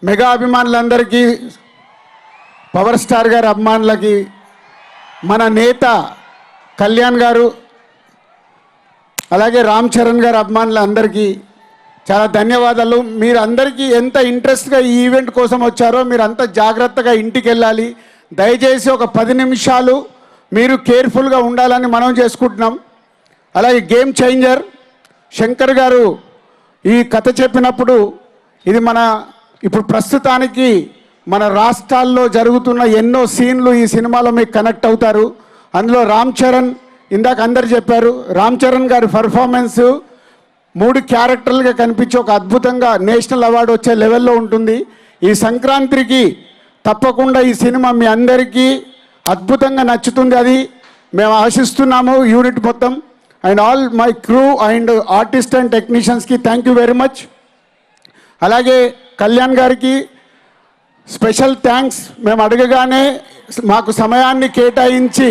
Mega అభిమానులందరికీ, power star గారి అభిమానులకి, మన నేత కళ్యాణ్ గారు, అలాగే రామ్ చరణ్ గారి అభిమానులందరికీ చాలా ధన్యవాదాలు. మీరు అందరికీ ఎంత ఇంట్రెస్ట్గా ఈ ఈవెంట్ కోసం వచ్చారో మీరు అంత జాగ్రత్తగా ఇంటికి వెళ్ళాలి. దయచేసి ఒక 10 నిమిషాలు మీరు కేర్ఫుల్గా ఉండాలని మనం చేసుకుంటున్నాం. అలాగే గేమ్ చేంజర్ శంకర్ గారు ఈ కథ చెప్పినప్పుడు ఇది ఇప్పుడు ప్రస్తుతానికి మన రాష్ట్రాల్లో జరుగుతున్న ఎన్నో సీన్లు ఈ సినిమాలో మీకు కనెక్ట్ అవుతారు. అందులో రామ్ చరణ్, ఇందాక అందరు చెప్పారు, రామ్ చరణ్ గారి పర్ఫార్మెన్స్ 3 క్యారెక్టర్లుగా కనిపించి ఒక అద్భుతంగా నేషనల్ అవార్డు వచ్చే లెవెల్లో ఉంటుంది. ఈ సంక్రాంతికి తప్పకుండా ఈ సినిమా మీ అందరికీ అద్భుతంగా నచ్చుతుంది, అది మేము ఆశిస్తున్నాము. యూనిట్ మొత్తం and all my crew and artist and టెక్నీషియన్స్కి థ్యాంక్ యూ వెరీ మచ్. అలాగే కళ్యాణ్ గారికి స్పెషల్ థ్యాంక్స్. మేము అడగగానే మాకు సమయాన్ని కేటాయించి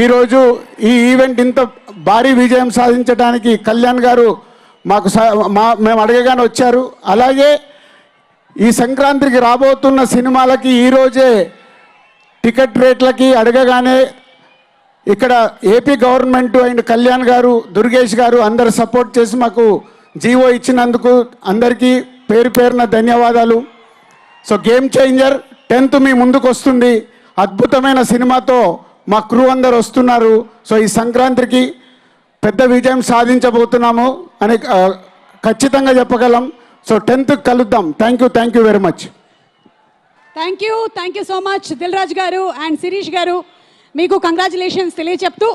ఈరోజు ఈ ఈవెంట్ ఇంత భారీ విజయం సాధించడానికి కళ్యాణ్ గారు మేము అడగగానే వచ్చారు. అలాగే ఈ సంక్రాంతికి రాబోతున్న సినిమాలకి ఈరోజే టికెట్ రేట్లకి అడగగానే ఇక్కడ ఏపీ గవర్నమెంట్ అండ్ కళ్యాణ్ గారు, దుర్గేష్ గారు అందరు సపోర్ట్ చేసి మాకు జీవో ఇచ్చినందుకు అందరికీ పేరు పేరున ధన్యవాదాలు. సో గేమ్ చేంజర్ 10th మీ ముందుకు వస్తుంది. అద్భుతమైన సినిమాతో మా క్రూ అందరు వస్తున్నారు. సో ఈ సంక్రాంతికి పెద్ద విజయం సాధించబోతున్నాము అని ఖచ్చితంగా చెప్పగలం. సో 10th కలుద్దాం. Thank you very much. Thank you so much Dil Raju గారు అండ్ శిరీష్ గారు. మీకు కంగ్రాచులేషన్స్ తెలియచెప్తూ